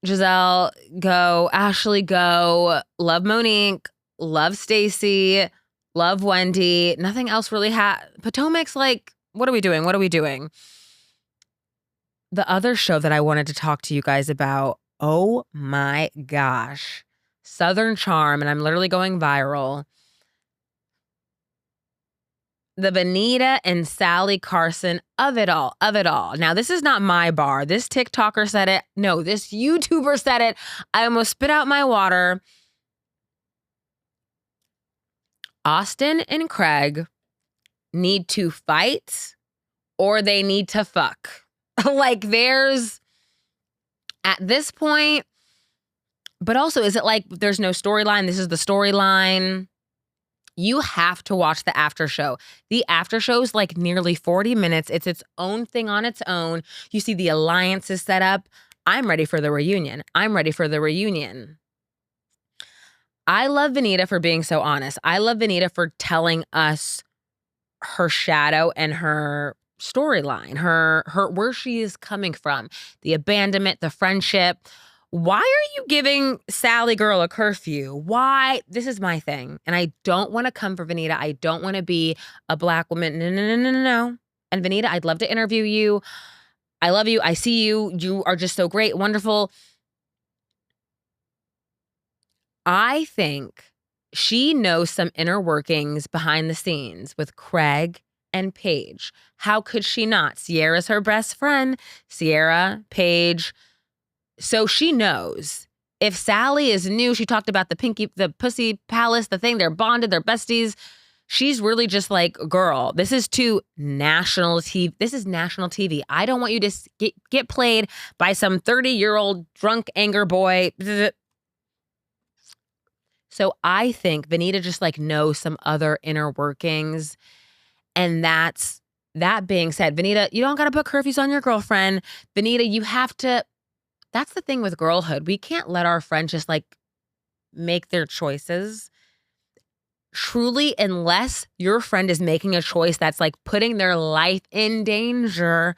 Giselle, go. Ashley, go. Love Monique. Love Stacy. Love Wendy. Nothing else really Potomac's like, what are we doing? The other show that I wanted to talk to you guys about, oh my gosh. Southern Charm, and I'm literally going viral. The Venita and Sally Carson of it all. Now, this is not my bar. This TikToker said it. No, this YouTuber said it. I almost spit out my water. Austin and Craig need to fight or they need to fuck. Like there's, at this point, but also is it like there's no storyline? This is the storyline. You have to watch the after show. The after show is like nearly 40 minutes. It's its own thing on its own. You see the alliances set up. I'm ready for the reunion. I love Venita for being so honest. I love Venita for telling us her shadow and her storyline, her where she is coming from, the abandonment, the friendship. Why are you giving Sally girl a curfew? Why? This is my thing. And I don't want to come for Venita. I don't want to be a black woman. No. And Venita, I'd love to interview you. I love you. I see you. You are just so great, wonderful. I think she knows some inner workings behind the scenes with Craig and Paige. How could she not? Sierra's her best friend. Sierra, Paige. So she knows. If Sally is new, she talked about the pussy palace, the thing, they're bonded, they're besties. She's really just like, girl, this is national TV. This is national TV. I don't want you to get played by some 30-year-old drunk anger boy. So I think Venita just like knows some other inner workings. And that being said, Venita, you don't got to put curfews on your girlfriend. Venita, you have to. That's the thing with girlhood. We can't let our friends just like make their choices. Truly, unless your friend is making a choice that's like putting their life in danger,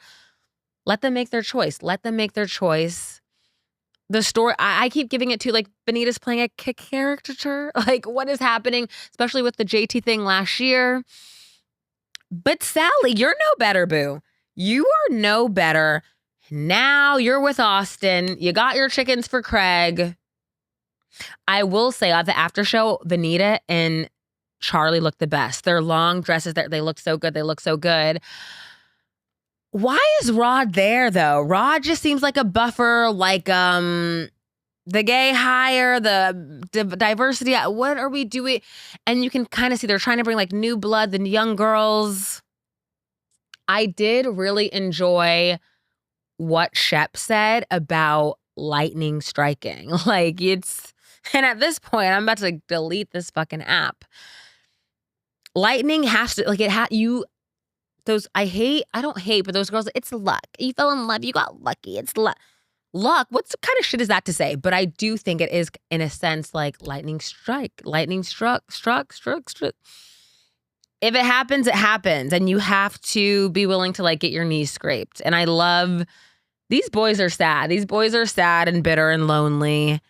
let them make their choice. The story, I keep giving it to like Benita's playing a caricature. Like what is happening, especially with the JT thing last year. But Sally, you're no better, boo. You are no better. Now you're with Austin. You got your chickens for Craig. I will say at the after show, Venita and Charlie look the best. Their long dresses, they look so good. Why is Rod there though? Rod just seems like a buffer, like the gay hire, the diversity. What are we doing? And you can kind of see they're trying to bring like new blood, the young girls. I did really enjoy what Shep said about lightning striking. Like and at this point, I'm about to delete this fucking app. Lightning has to, like I don't hate, but those girls, it's luck. You fell in love, you got lucky. It's luck. What kind of shit is that to say? But I do think it is, in a sense, like lightning struck. If it happens, it happens. And you have to be willing to like get your knees scraped. And I love, these boys are sad. These boys are sad and bitter and lonely.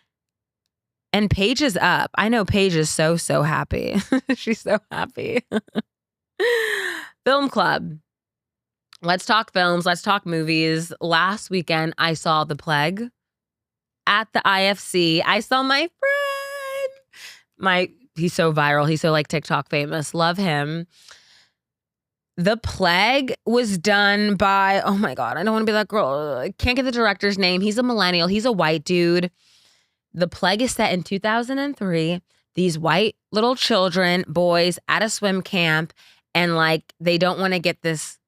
And Paige is up. I know Paige is so happy. She's so happy. Film club. Let's talk films. Let's talk movies. Last weekend, I saw The Plague at the IFC. I saw my friend, my He's so viral. He's so like TikTok famous. Love him. The Plague was done by, oh my God, I don't want to be that girl. I can't get the director's name. He's a millennial. He's a white dude. The Plague is set in 2003. These white little children, boys at a swim camp, and like they don't want to get this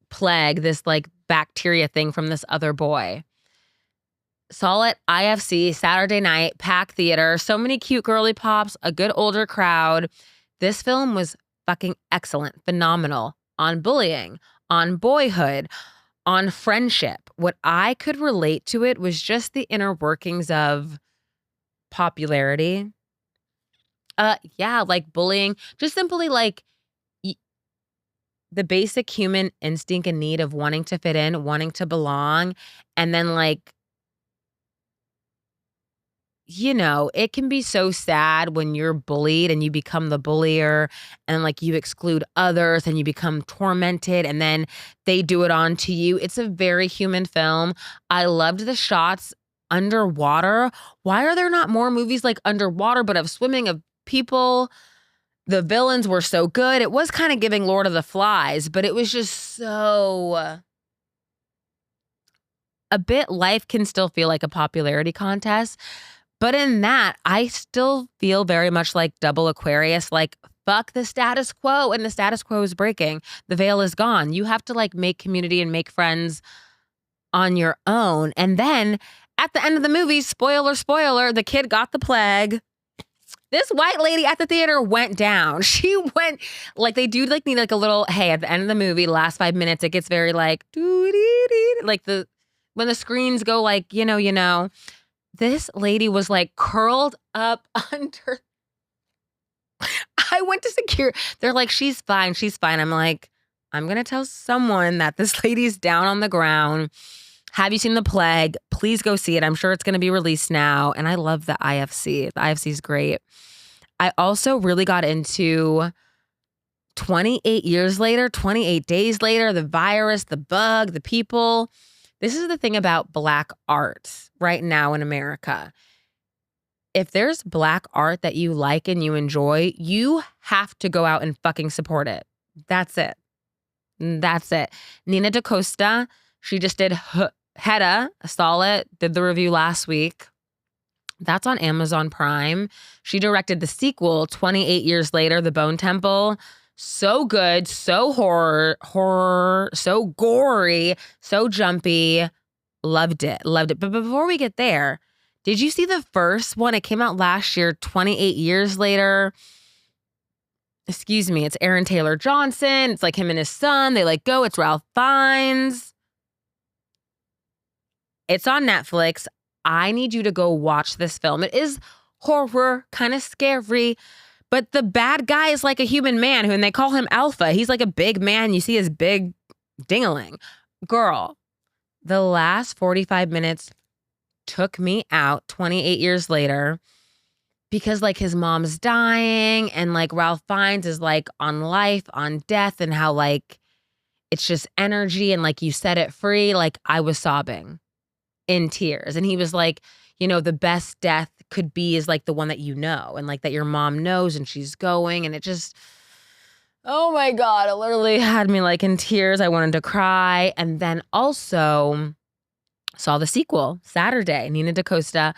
plague, this like bacteria thing from this other boy. Saw it IFC Saturday night, packed theater, so many cute girly pops, a good older crowd. This film was fucking excellent, phenomenal on bullying, on boyhood, on friendship. What I could relate to it was just the inner workings of popularity. Yeah, like bullying, just simply like the basic human instinct and need of wanting to fit in, wanting to belong, and then like, you know, it can be so sad when you're bullied and you become the bullier and like you exclude others and you become tormented and then they do it on to you. It's a very human film. I loved the shots underwater. Why are there not more movies like underwater, but of swimming, of people? The villains were so good. It was kind of giving Lord of the Flies, but it was just so a bit, life can still feel like a popularity contest. But in that, I still feel very much like double Aquarius, like fuck the status quo, and the status quo is breaking. The veil is gone. You have to like make community and make friends on your own. And then at the end of the movie, spoiler, the kid got the plague. This white lady at the theater went down. She went, like they do like need like a little, hey, at the end of the movie, last 5 minutes, it gets very like, like when the screens go like, you know. This lady was like curled up under. I went to secure. They're like, she's fine. I'm like, I'm going to tell someone that this lady's down on the ground. Have you seen The Plague? Please go see it. I'm sure it's going to be released now. And I love the IFC. The IFC is great. I also really got into 28 years later, 28 days later, the virus, the bug, the people. This is the thing about Black art right now in America. If there's Black art that you like and you enjoy, you have to go out and fucking support it. That's it. NeNe DaCosta, she just did Hedda. I saw it, did the review last week. That's on Amazon Prime. She directed the sequel 28 years later, The Bone Temple. So good, so horror, so gory, so jumpy. Loved it. But before we get there, did you see the first one? It came out last year, 28 years later. Excuse me, it's Aaron Taylor Johnson. It's like him and his son. They like go. It's Ralph Fiennes. It's on Netflix. I need you to go watch this film. It is horror, kind of scary. But the bad guy is like a human man and they call him Alpha. He's like a big man. You see his big ding-a-ling. Girl, the last 45 minutes took me out 28 years later because like his mom's dying and like Ralph Fiennes is like on life, on death, and how like it's just energy and like you set it free. Like I was sobbing in tears. And he was like, you know, the best death could be is like the one that you know and like that your mom knows and she's going. And it just, oh my God, it literally had me like in tears. I wanted to cry. And then also saw the sequel Saturday, NeNe DaCosta,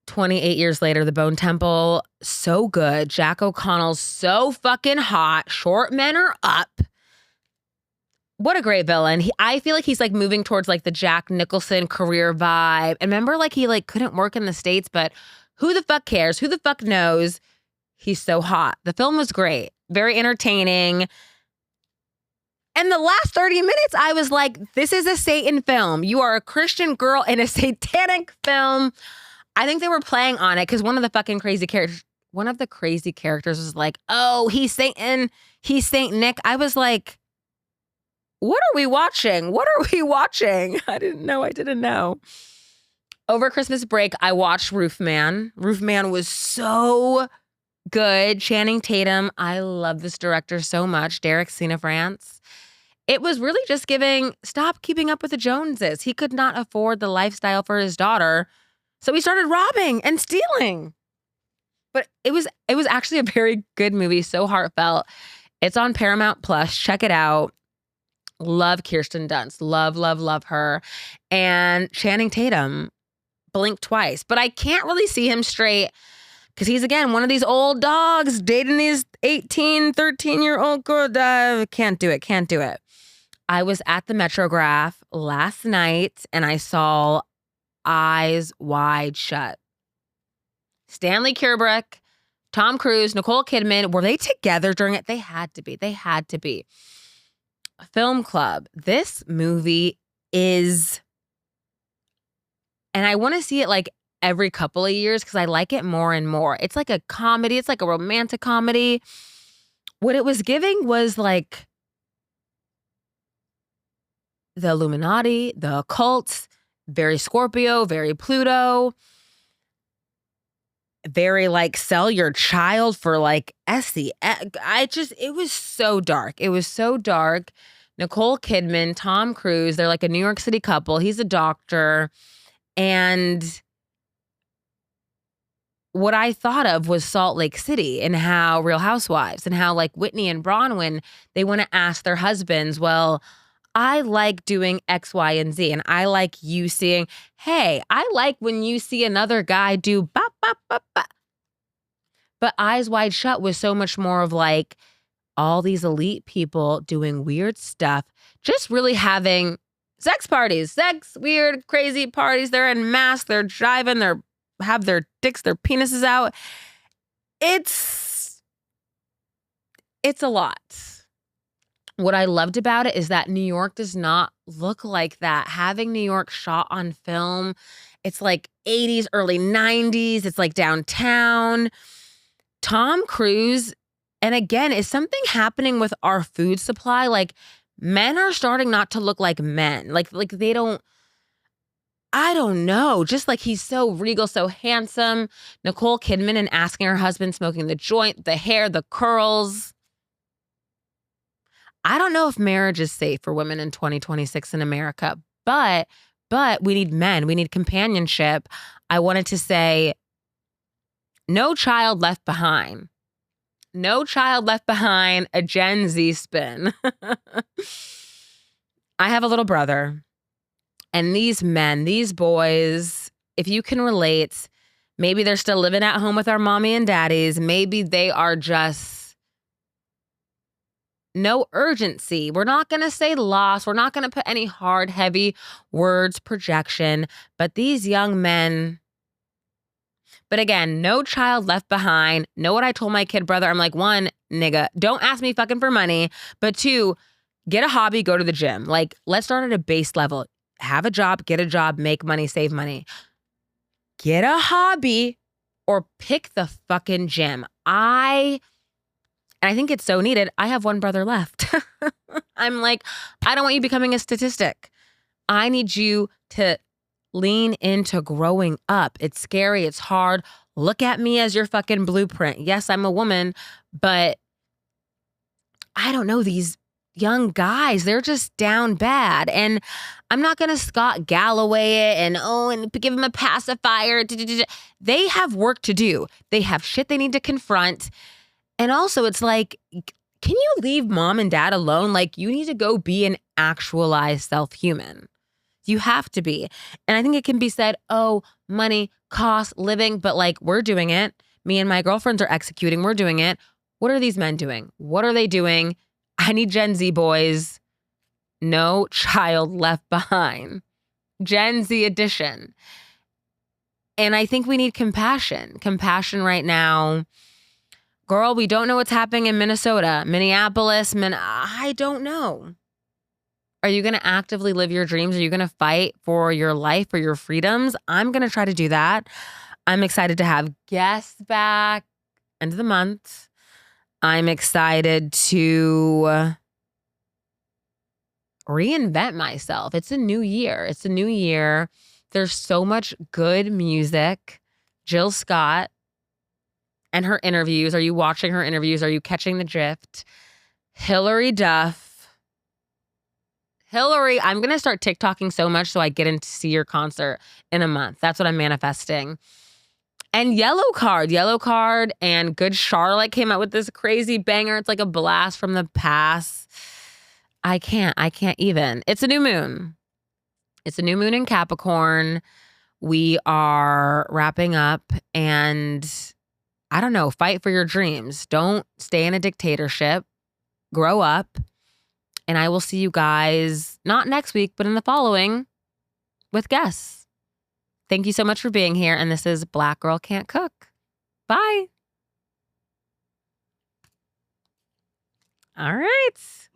28 years later, The Bone Temple. So good. Jack O'Connell's so fucking hot. Short men are up. What a great villain. I feel like he's like moving towards like the Jack Nicholson career vibe. And remember like he like couldn't work in the States, but who the fuck cares? Who the fuck knows? He's so hot. The film was great. Very entertaining. And the last 30 minutes, I was like, this is a Satan film. You are a Christian girl in a satanic film. I think they were playing on it because one of the crazy characters was like, oh, he's Satan. He's Saint Nick. I was like, what are we watching? I didn't know. Over Christmas break, I watched Roofman. Roofman was so good. Channing Tatum. I love this director so much. Derek Cianfrance. It was really just giving, stop keeping up with the Joneses. He could not afford the lifestyle for his daughter. So he started robbing and stealing. But it was actually a very good movie, so heartfelt. It's on Paramount Plus. Check it out. Love Kirsten Dunst. Love, love, love her. And Channing Tatum. Blink twice. But I can't really see him straight because he's, again, one of these old dogs dating these 18, 13-year-old girl. Can't do it. Can't do it. I was at the Metrograph last night and I saw Eyes Wide Shut. Stanley Kubrick, Tom Cruise, Nicole Kidman, were they together during it? They had to be. They had to be. Film Club. This movie is, and I want to see it like every couple of years because I like it more and more. It's like a comedy. It's like a romantic comedy. What it was giving was like the Illuminati, the occult, very Scorpio, very Pluto, very like sell your child for like Essie. It was so dark. It was so dark. Nicole Kidman, Tom Cruise, they're like a New York City couple. He's a doctor. And what I thought of was Salt Lake City and how Real Housewives and how like Whitney and Bronwyn, they want to ask their husbands, well, I like doing X, Y, and Z. And I like you seeing, hey, I like when you see another guy do bop, bop, bop, bop. But Eyes Wide Shut was so much more of like all these elite people doing weird stuff, just really having sex parties, weird, crazy parties. They're in masks, they're driving, have their dicks, their penises out. It's a lot. What I loved about it is that New York does not look like that. Having New York shot on film, it's like 80s, early 90s. It's like downtown. Tom Cruise, and again, is something happening with our food supply? Like, men are starting not to look like men. Like they don't, I don't know. Just like he's so regal, so handsome. Nicole Kidman and asking her husband, smoking the joint, the hair, the curls. I don't know if marriage is safe for women in 2026 in America, but we need men. We need companionship. I wanted to say, No Child Left Behind. No Child Left Behind, a Gen Z spin. I have a little brother, and these men, these boys, if you can relate, maybe they're still living at home with our mommy and daddies. Maybe they are just no urgency. We're not going to say loss. We're not going to put any hard, heavy words, projection. But these young men, but again, no child left behind. Know what I told my kid brother? I'm like, one, nigga, don't ask me fucking for money. But two, get a hobby, go to the gym. Like, let's start at a base level. Have a job, get a job, make money, save money. Get a hobby or pick the fucking gym. And I think it's so needed. I have one brother left. I'm like, I don't want you becoming a statistic. I need you to lean into growing up. It's scary. It's hard. Look at me as your fucking blueprint. Yes, I'm a woman, but I don't know, these young guys, they're just down bad. And I'm not going to Scott Galloway it and give them a pacifier. They have work to do. They have shit they need to confront. And also, it's like, can you leave mom and dad alone? Like, you need to go be an actualized self-human. You have to be. And I think it can be said, oh, money, cost, living, but like, we're doing it. Me and my girlfriends are executing. We're doing it. What are these men doing? What are they doing? I need Gen Z boys. No child left behind. Gen Z edition. And I think we need compassion. Compassion right now. Girl, we don't know what's happening in Minnesota, Minneapolis, I don't know. Are you going to actively live your dreams? Are you going to fight for your life, for your freedoms? I'm going to try to do that. I'm excited to have guests back end of the month. I'm excited to reinvent myself. It's a new year. It's a new year. There's so much good music. Jill Scott and her interviews. Are you watching her interviews? Are you catching the drift? Hillary Duff. Hillary, I'm going to start TikToking so much so I get in to see your concert in a month. That's what I'm manifesting. And Yellow Card and Good Charlotte came out with this crazy banger. It's like a blast from the past. I can't even. It's a new moon. It's a new moon in Capricorn. We are wrapping up, and I don't know, fight for your dreams. Don't stay in a dictatorship. Grow up. And I will see you guys not next week, but in the following with guests. Thank you so much for being here. And this is Black Girl Can't Cook. Bye. All right.